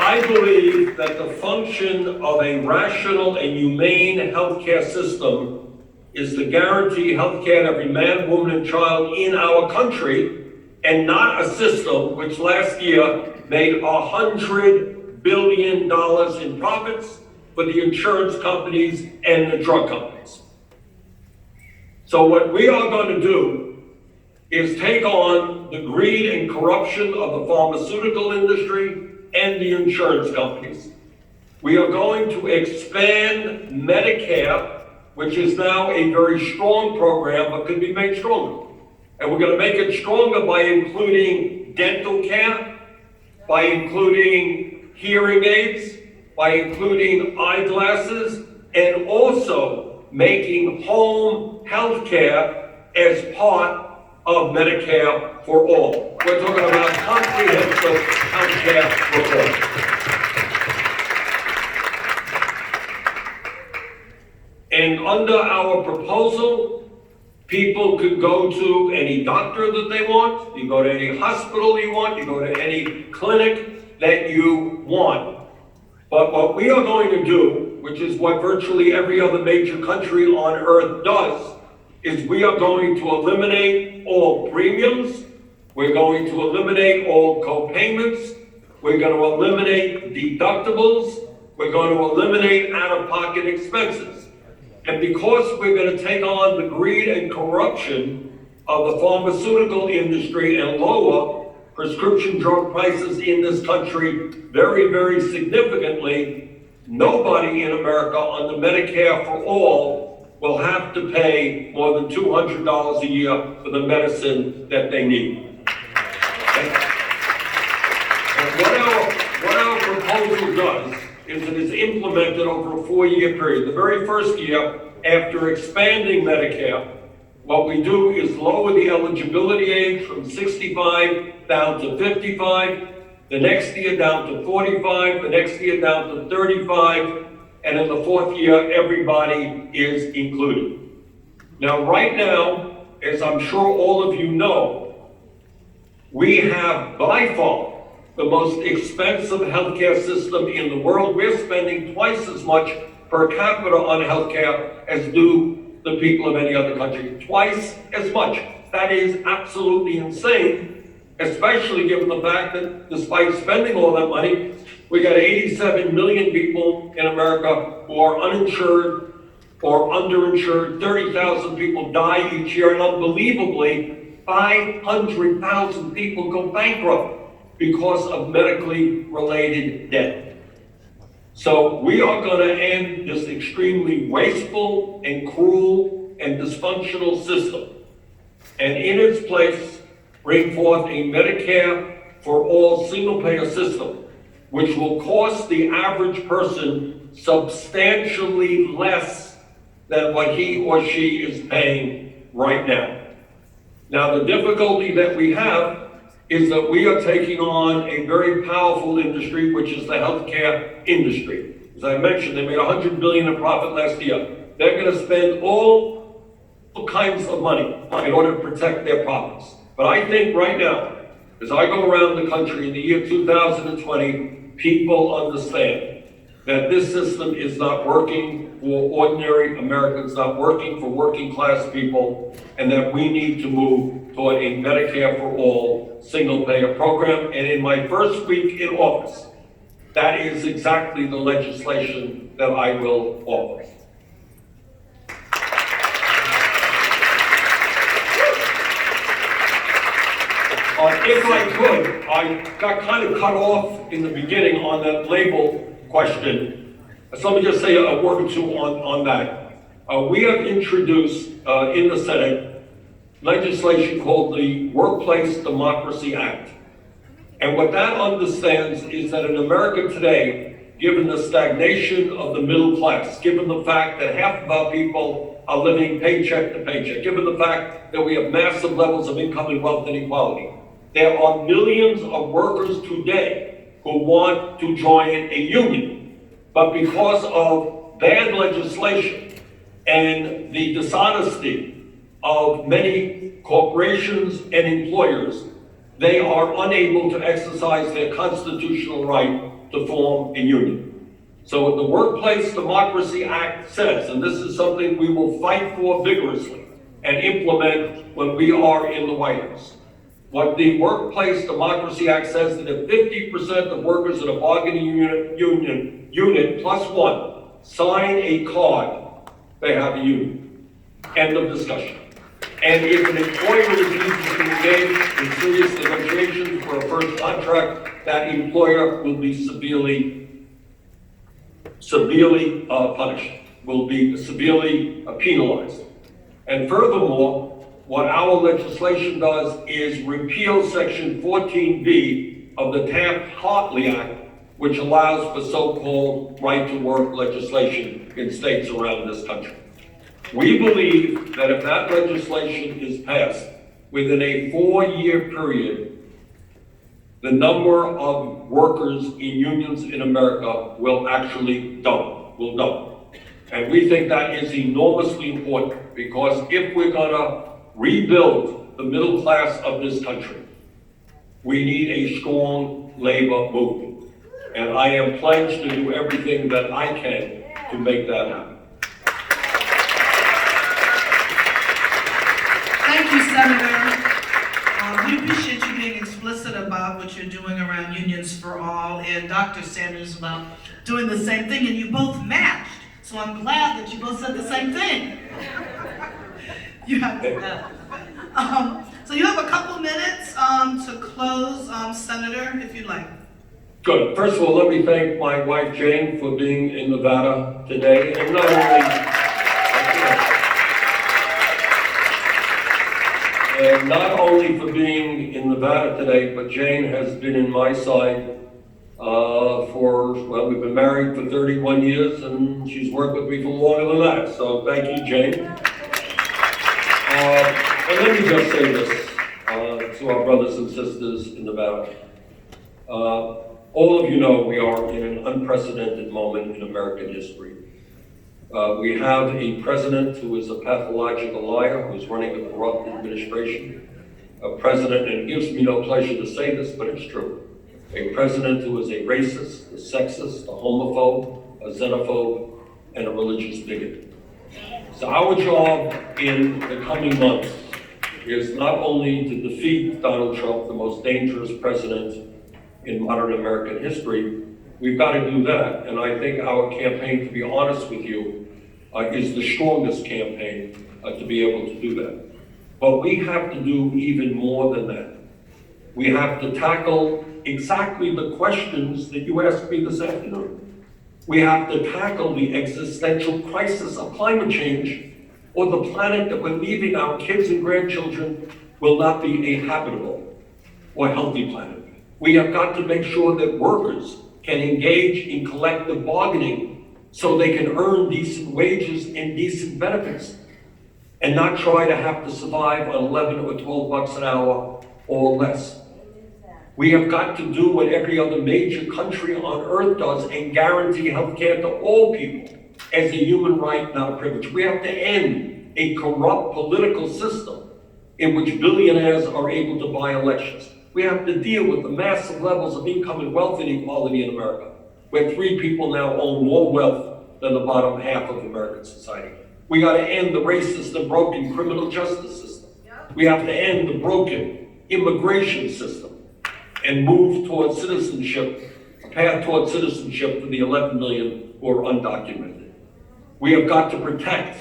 I believe that the function of a rational and humane healthcare system is to guarantee healthcare to every man, woman, and child in our country, and not a system which last year made $100 billion in profits for the insurance companies and the drug companies. So what we are going to do is take on the greed and corruption of the pharmaceutical industry and the insurance companies. We are going to expand Medicare, which is now a very strong program, but could be made stronger. And we're going to make it stronger by including dental care, by including hearing aids, by including eyeglasses, and also making home health care as part of Medicare for all. We're talking about comprehensive health care reform. And under our proposal, people could go to any doctor that they want, you go to any hospital you want, you go to any clinic that you want. But what we are going to do, which is what virtually every other major country on earth does, is we are going to eliminate all premiums, we're going to eliminate all co-payments, we're going to eliminate deductibles, we're going to eliminate out-of-pocket expenses. And because we're going to take on the greed and corruption of the pharmaceutical industry and lower prescription drug prices in this country very, very significantly, nobody in America under Medicare for all will have to pay more than $200 a year for the medicine that they need. And what our proposal does is it is implemented over a 4-year period. The very first year, after expanding Medicare, what we do is lower the eligibility age from 65 down to 55, the next year down to 45, the next year down to 35, and in the 4th year, everybody is included. Now, right now, as I'm sure all of you know, we have by far the most expensive healthcare system in the world. We're spending twice as much per capita on healthcare as do the people of any other country. Twice as much. That is absolutely insane, especially given the fact that despite spending all that money, we got 87 million people in America who are uninsured or underinsured. 30,000 people die each year, and unbelievably, 500,000 people go bankrupt because of medically related debt. So we are going to end this extremely wasteful and cruel and dysfunctional system, and in its place, bring forth a Medicare for all single-payer system, which will cost the average person substantially less than what he or she is paying right now. Now, the difficulty that we have is that we are taking on a very powerful industry, which is the healthcare industry. As I mentioned, they made $100 billion in profit last year. They're going to spend all kinds of money in order to protect their profits. But I think right now, as I go around the country in the year 2020, people understand that this system is not working for ordinary Americans, not working for working class people, and that we need to move toward a Medicare for all single payer program. And in my first week in office, that is exactly the legislation that I will offer. If I could, I got kind of cut off in the beginning on that label question. So let me just say a word or two on that. We have introduced in the Senate legislation called the Workplace Democracy Act. And what that understands is that in America today, given the stagnation of the middle class, given the fact that half of our people are living paycheck to paycheck, given the fact that we have massive levels of income and wealth inequality, there are millions of workers today who want to join a union. But because of bad legislation and the dishonesty of many corporations and employers, they are unable to exercise their constitutional right to form a union. So what the Workplace Democracy Act says, and this is something we will fight for vigorously and implement when we are in the White House. What the Workplace Democracy Act says that if 50% of workers in a bargaining unit plus one sign a card, they have a union. End of discussion. And if an employer refuses to engage in serious negotiations for a first contract, that employer will be severely punished, will be severely penalized. And furthermore, what our legislation does is repeal Section 14B of the Taft-Hartley Act, which allows for so-called right-to-work legislation in states around this country. We believe that if that legislation is passed within a 4-year period, the number of workers in unions in America will actually double. And we think that is enormously important, because if we're gonna rebuild the middle class of this country, we need a strong labor movement. And I am pledged to do everything that I can to make that happen. Thank you, Senator. We appreciate you being explicit about what you're doing around Unions for All, and Dr. Sanders about doing the same thing, and you both matched. So I'm glad that you both said the same thing. You have so you have a couple minutes to close, Senator, if you'd like. Good. First of all, let me thank my wife Jane for being in Nevada today, and not only for being in Nevada today, but Jane has been in my side we've been married for 31 years, and she's worked with me for longer than that. So thank you, Jane. And let me just say this to our brothers and sisters in Nevada. All of you know we are in an unprecedented moment in American history. We have a president who is a pathological liar, who is running a corrupt administration. A president, and it gives me no pleasure to say this, but it's true. A president who is a racist, a sexist, a homophobe, a xenophobe, and a religious bigot. So our job in the coming months is not only to defeat Donald Trump, the most dangerous president in modern American history. We've got to do that, and I think our campaign, to be honest with you, is the strongest campaign to be able to do that. But we have to do even more than that. We have to tackle exactly the questions that you asked me this afternoon. We have to tackle the existential crisis of climate change, or the planet that we're leaving our kids and grandchildren will not be a habitable or healthy planet. We have got to make sure that workers can engage in collective bargaining so they can earn decent wages and decent benefits, and not try to have to survive on 11 or 12 bucks an hour or less. We have got to do what every other major country on earth does and guarantee health care to all people as a human right, not a privilege. We have to end a corrupt political system in which billionaires are able to buy elections. We have to deal with the massive levels of income and wealth inequality in America, where 3 people now own more wealth than the bottom half of American society. We got to end the racist and broken criminal justice system. We have to end the broken immigration system and move towards citizenship, a path towards citizenship for the 11 million who are undocumented. We have got to protect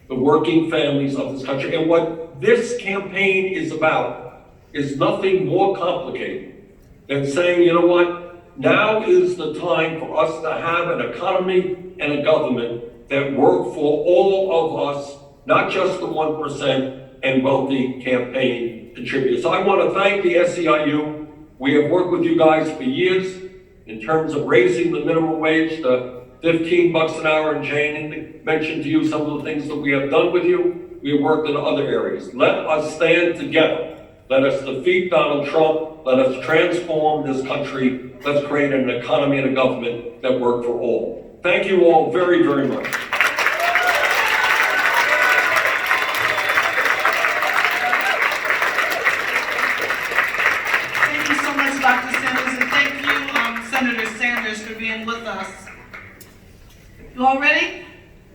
the working families of this country. And what this campaign is about is nothing more complicated than saying, you know what, now is the time for us to have an economy and a government that work for all of us, not just the 1% and wealthy campaign contributors. So I want to thank the SEIU. We have worked with you guys for years in terms of raising the minimum wage to 15 bucks an hour, and Jane mentioned to you some of the things that we have done with you. We have worked in other areas. Let us stand together. Let us defeat Donald Trump. Let us transform this country. Let's create an economy and a government that work for all. Thank you all very, very much. Dr. Sanders for being with us. You all ready?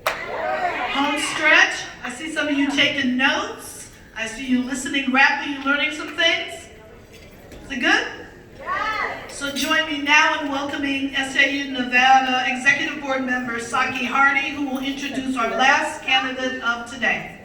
Home stretch. I see some of you taking notes. I see you listening rapidly, you learning some things. Is it good? So join me now in welcoming SAU Nevada Executive Board member Saki Hardy, who will introduce our last candidate of today.